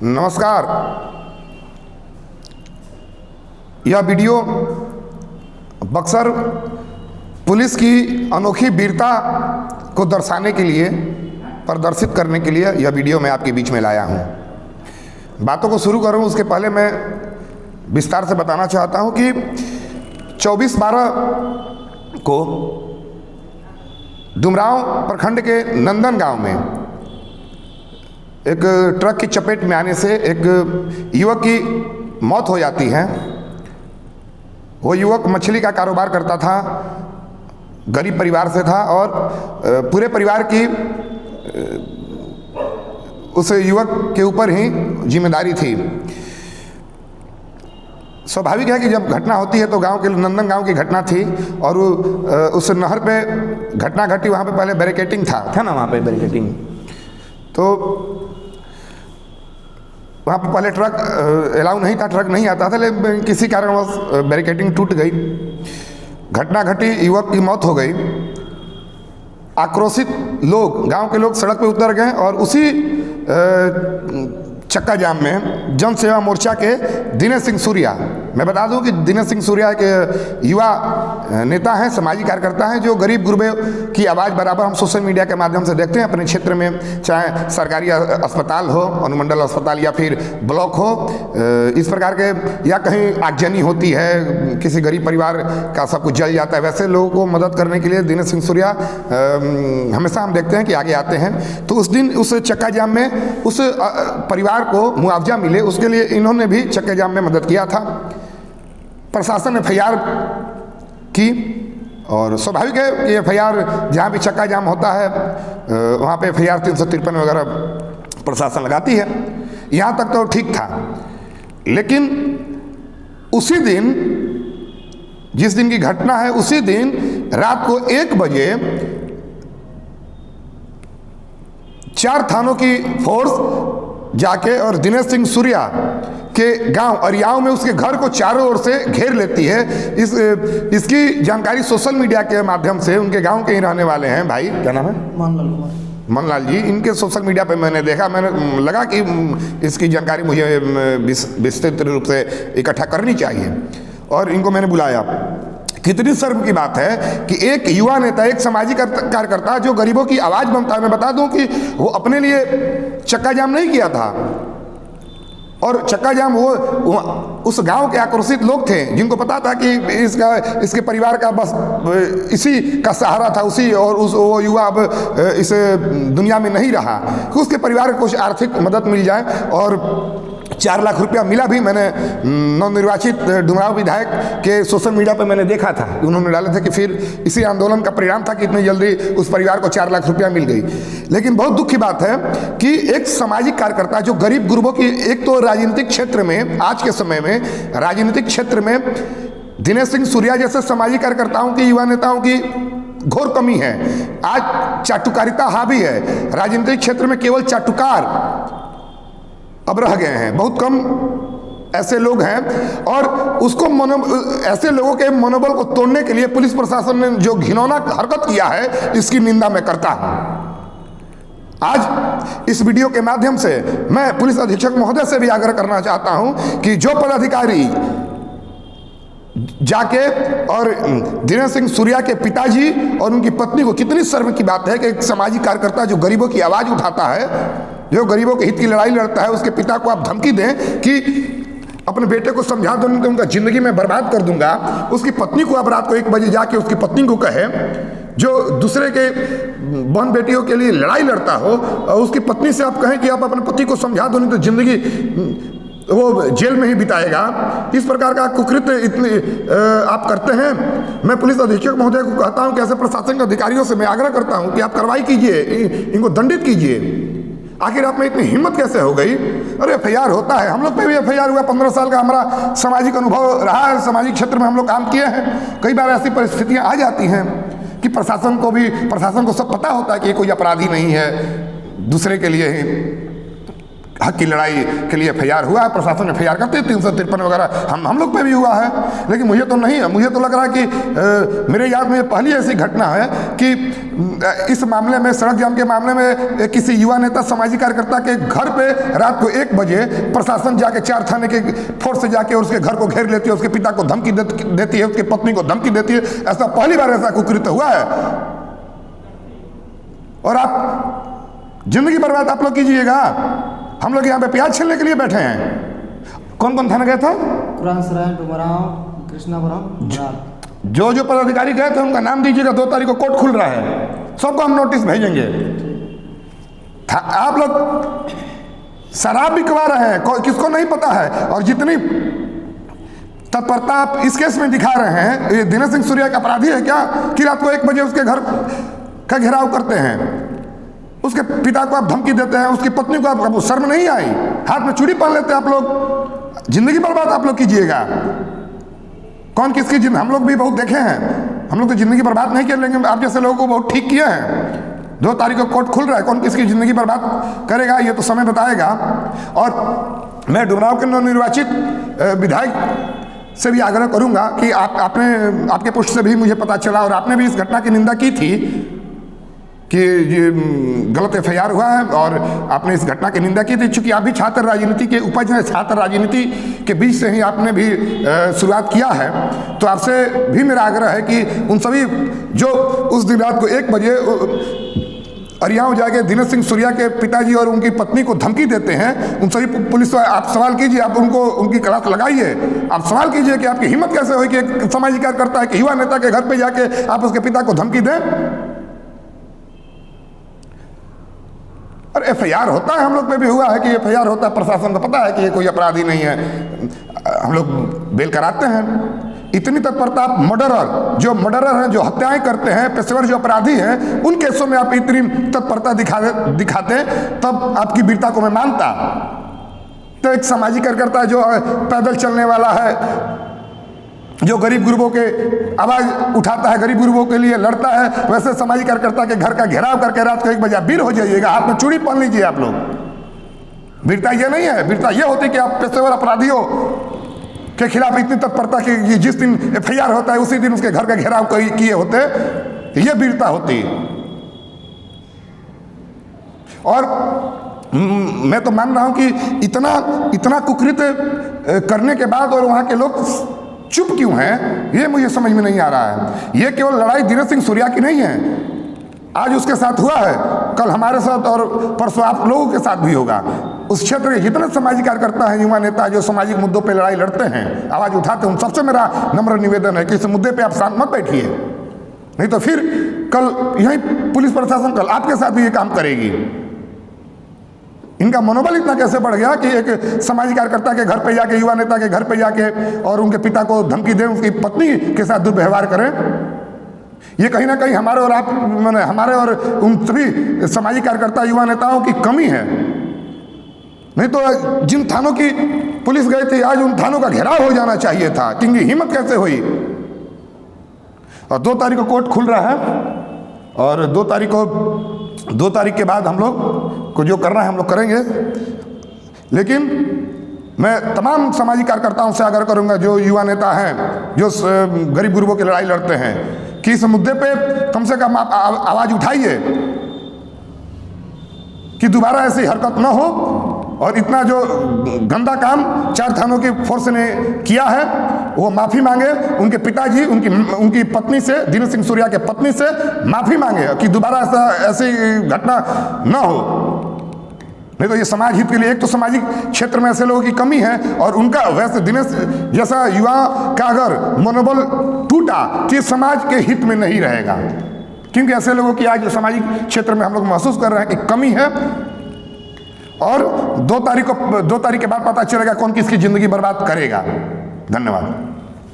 नमस्कार। यह video Buxar police की अनोखी वीरता को दर्शाने के लिए, प्रदर्शित करने के लिए यह वीडियो मैं आपके बीच में लाया हूं। बातों को शुरू करूं उसके पहले मैं विस्तार से बताना चाहता हूं कि 24/12 को डुमरांव प्रखंड के नंदन गांव में एक ट्रक की चपेट में आने से एक युवक की मौत हो जाती है। वो युवक मछली का कारोबार करता था, गरीब परिवार से था और पूरे परिवार की उस युवक के ऊपर ही जिम्मेदारी थी। स्वाभाविक है कि जब घटना होती है तो गांव के नंदन गांव की घटना थी और उस नहर पे घटना घटी। वहाँ पे पहले बैरिकेटिंग था ना, वहाँ पे बैरिकेटिंग, तो वहाँ पे पहले ट्रक अलाउ नहीं था, ट्रक नहीं आता था, लेकिन किसी कारणवश बैरिकेटिंग टूट गई, घटना घटी, युवक की मौत हो गई। आक्रोशित लोग, गांव के लोग सड़क पे उतर गए और उसी चक्का जाम में जन सेवा मोर्चा के दिनेश सिंह सूर्या, मैं बता दूं कि दिनेश सिंह सूर्या के युवा नेता हैं, सामाजिक कार्यकर्ता हैं, जो गरीब गुरबे की आवाज़ बराबर हम सोशल मीडिया के माध्यम से देखते हैं अपने क्षेत्र में, चाहे सरकारी अस्पताल हो, अनुमंडल अस्पताल या फिर ब्लॉक हो, इस प्रकार के, या कहीं आगजनी होती है, किसी गरीब परिवार का सब कुछ जल जाता है, वैसे लोगों को मदद करने के लिए दिनेश सिंह सूर्या हमेशा हम देखते हैं कि आगे आते हैं। तो उस दिन उस चक्का जाम में उस परिवार को मुआवजा मिले, उसके लिए इन्होंने भी चक्का जाम में मदद किया था। प्रशासन ने FIR की और स्वाभाविक है कि FIR जहाँ भी चक्का जाम होता है वहाँ पे FIR 353 वगैरह प्रशासन लगाती है। यहाँ तक तो ठीक था, लेकिन उसी दिन, जिस दिन की घटना है, उसी दिन रात को 1 बजे 4 थानों की फोर्स जाके और दिनेश सिंह सूर्या के गांव अरियाव में उसके घर को चारों ओर से घेर लेती है। इसकी जानकारी सोशल मीडिया के माध्यम से, उनके गांव के ही रहने वाले हैं भाई, क्या नाम है, मनलाल जी, इनके सोशल मीडिया पे मैंने देखा, मैंने लगा कि इसकी जानकारी मुझे विस्तृत रूप से इकट्ठा करनी चाहिए और इनको मैंने बुलाया। कितनी शर्म की बात है कि एक युवा नेता, एक सामाजिक कार्यकर्ता जो गरीबों की आवाज़ बनता है, मैं बता दूं कि वो अपने लिए चक्का जाम नहीं किया था, और चक्का जाम वो उस गांव के आक्रोशित लोग थे जिनको पता था कि इसके परिवार का बस इसी का सहारा था, उसी, और वो युवा अब इस दुनिया में नहीं रहा, कि उसके परिवार को कुछ आर्थिक मदद मिल जाए। और 4 लाख रुपया मिला भी। मैंने नवनिर्वाचित डुमरांव विधायक के सोशल मीडिया पर मैंने देखा था, उन्होंने डाले थे कि फिर इसी आंदोलन का परिणाम था कि इतनी जल्दी उस परिवार को 4 लाख रुपया मिल गई। लेकिन बहुत दुख की बात है कि एक सामाजिक कार्यकर्ता जो गरीब गुरबों की, एक तो राजनीतिक क्षेत्र में, आज के समय में राजनीतिक क्षेत्र में दिनेश सिंह सूर्या जैसे सामाजिक कार्यकर्ताओं की, युवा नेताओं की घोर कमी है। आज चाटुकारिता हावी है राजनीतिक क्षेत्र में, केवल चाटुकार अब रह गए हैं, बहुत कम ऐसे लोग हैं। और उसको ऐसे लोगों के मनोबल को तोड़ने के लिए पुलिस प्रशासन ने जो घिनौना हरकत किया है, इसकी निंदा मैं करता हूं। आज इस वीडियो के माध्यम से मैं पुलिस अधीक्षक महोदय से भी आग्रह करना चाहता हूं कि जो पदाधिकारी जाके और दिनेश सिंह सूर्या के पिताजी और उनकी पत्नी को, कितनी शर्म की बात है कि एक सामाजिक कार्यकर्ता जो गरीबों की आवाज़ उठाता है, जो गरीबों के हित की लड़ाई लड़ता है, उसके पिता को आप धमकी दें कि अपने बेटे को समझा दूँ तो उनका ज़िंदगी में बर्बाद कर दूंगा। उसकी पत्नी को आप रात को 1 बजे जाके उसकी पत्नी को कहे, जो दूसरे के बहन बेटियों के लिए लड़ाई लड़ता हो, और उसकी पत्नी से आप कहें कि आप अपने पति को समझा दो, नहीं तो ज़िंदगी वो जेल में ही बिताएगा। इस प्रकार का कुकृत्य इतने आप करते हैं। मैं पुलिस अधीक्षक महोदय को कहता हूं कि ऐसे प्रशासनिक अधिकारियों से मैं आग्रह करता हूं कि आप कार्रवाई कीजिए, इनको दंडित कीजिए। आखिर आप में इतनी हिम्मत कैसे हो गई? अरे FIR होता है, हम लोग पे भी FIR हुआ, 15 साल का हमारा सामाजिक अनुभव रहा है, सामाजिक क्षेत्र में हम लोग काम किए हैं। कई बार ऐसी परिस्थितियां आ जाती हैं कि प्रशासन को सब पता होता है कि कोई अपराधी नहीं है, दूसरे के लिए ही हक की लड़ाई के लिए FIR हुआ है, प्रशासन FIR करते हैं, 353 वगैरह हम लोग पे भी हुआ है। लेकिन मुझे तो नहीं है, मुझे तो लग रहा है कि मेरे याद में पहली ऐसी घटना है कि इस मामले में, सड़क जाम के मामले में, किसी युवा नेता सामाजिक कार्यकर्ता के घर पे रात को 1 बजे प्रशासन जाके 4 थाने के फोर्स से जाके उसके घर को घेर लेती है, उसके पिता को धमकी देती है, उसकी पत्नी को धमकी देती है। ऐसा पहली बार ऐसा कुकृत्य हुआ है। और आप जिंदगी बर्बाद आप लोग कीजिएगा। हम लोग यहाँ पे प्याज छीलने के लिए बैठे हैं। कौन कौन थाना गए थे? डुमरांव, कृष्णापुरम। जो पदाधिकारी गए थे उनका नाम दीजिएगा। 2 तारीख को कोर्ट खुल रहा है, सबको हम नोटिस भेजेंगे। आप लोग शराब बिकवा रहे हैं, किसको नहीं पता है। और जितनी तत्परता आप इस केस में दिखा रहे हैं, ये दिनेश सिंह सूर्या का अपराधी है क्या कि रात को 1 बजे उसके घर का घेराव करते हैं, उसके पिता को आप धमकी देते हैं, उसकी पत्नी को आप शर्म नहीं आई, हाथ में चूड़ी पहन लेते हैं आप लोग। जिंदगी बर्बाद आप लोग कीजिएगा। कौन किसकी जिंदगी, हम लोग भी बहुत देखे हैं, हम लोग तो जिंदगी बर्बाद नहीं कर लेंगे। आप जैसे लोगों को बहुत ठीक किए हैं। 2 तारीख को कोर्ट खुल रहा है, कौन किसकी जिंदगी बर्बाद करेगा ये तो समय बताएगा। और मैं डुमरांव के नवनिर्वाचित विधायक से भी आग्रह करूंगा कि आपके पुष्ट से भी मुझे पता चला और आपने भी इस घटना की निंदा की थी कि ये गलत FIR हुआ है, और आपने इस घटना की निंदा की थी। चूंकि आप भी छात्र राजनीति के उपज हैं, छात्र राजनीति के बीच से ही आपने भी शुरुआत किया है, तो आपसे भी मेरा आग्रह है कि उन सभी जो उस दिन रात को 1 बजे अरियाव जाके दिनेश सिंह सूर्या के पिताजी और उनकी पत्नी को धमकी देते हैं, उन सभी पुलिस पर आप सवाल कीजिए, आप उनकी क्लास लगाइए। आप सवाल कीजिए कि आपकी हिम्मत कैसे हुई कि एक सामाजिक कार्यकर्ता है कि युवा नेता के घर पे जाके आप उसके पिता को धमकी दें। और FIR होता है, हम लोग पे भी हुआ है कि FIR होता है, प्रशासन को पता है कि ये कोई अपराधी नहीं है, हम लोग बेल कराते हैं। इतनी तत्परता आप जो मर्डरर हैं, जो हत्याएं करते हैं, पेशेवर जो अपराधी हैं, उन केसों में आप इतनी तत्परता दिखाते तब आपकी वीरता को मैं मानता। तो एक सामाजिक कार्यकर्ता जो पैदल चलने वाला है, जो गरीब गुरबों के आवाज उठाता है, गरीब गुरबों के लिए लड़ता है, वैसे सामाजिक कार्यकर्ता के घर का घेराव करके रात को 1 बजे वीर हो जाइएगा, हाथ में चूड़ी पहन लीजिए आप लोग। वीरता ये नहीं है। वीरता ये होती कि आप पेशेवर अपराधियों के खिलाफ इतनी तत्परता कि जिस दिन FIR होता है उसी दिन उसके घर का घेराव किए होते, ये वीरता होती। और मैं तो मान रहा हूं कि इतना कुकृत्य करने के बाद और वहां के लोग चुप क्यों हैं, ये मुझे समझ में नहीं आ रहा है। ये केवल लड़ाई दिनेश सिंह सूर्या की नहीं है, आज उसके साथ हुआ है, कल हमारे साथ और परसों आप लोगों के साथ भी होगा। उस क्षेत्र के जितने सामाजिक कार्यकर्ता हैं, युवा नेता जो सामाजिक मुद्दों पे लड़ाई लड़ते हैं, आवाज उठाते हैं, उन सबसे मेरा नम्र निवेदन है कि इस मुद्दे पे आप शांत मत बैठिए, नहीं तो फिर कल यही पुलिस प्रशासन कल आपके साथ भी ये काम करेगी। इनका मनोबल इतना कैसे बढ़ गया कि एक सामाजिक कार्यकर्ता के घर पे जाके, युवा नेता के घर पे जाके और उनके पिता को धमकी दें, उसकी पत्नी के साथ दुर्व्यवहार करें। ये कहीं ना कहीं हमारे और उन सभी सामाजिक कार्यकर्ता, युवा नेताओं की कमी है। नहीं तो जिन थानों की पुलिस गई थी, आज उन थानों का घेराव हो जाना चाहिए था। क्योंकि हिम्मत कैसे हुई। और 2 तारीख को कोर्ट खुल रहा है, और 2 तारीख के बाद हम लोग को जो करना है हम लोग करेंगे। लेकिन मैं तमाम सामाजिक कार्यकर्ताओं से आग्रह करूंगा, जो युवा नेता हैं, जो गरीब गुरबों की लड़ाई लड़ते हैं, कि इस मुद्दे पे कम से कम आप आवाज उठाइए कि दोबारा ऐसी हरकत न हो। और इतना जो गंदा काम 4 थानों की फोर्स ने किया है, वो माफ़ी मांगे, उनके पिताजी, उनकी पत्नी से, दिनेश सिंह सूर्या के पत्नी से माफ़ी मांगे कि दोबारा ऐसी घटना न हो। नहीं तो ये समाज हित के लिए, एक तो सामाजिक क्षेत्र में ऐसे लोगों की कमी है, और उनका वैसे दिनेश जैसा युवा का अगर मनोबल टूटा कि समाज के हित में नहीं रहेगा। क्योंकि ऐसे लोगों की आज सामाजिक क्षेत्र में हम लोग महसूस कर रहे हैं कि कमी है। और 2 तारीख के बाद पता चलेगा कौन किसकी जिंदगी बर्बाद करेगा। धन्यवाद।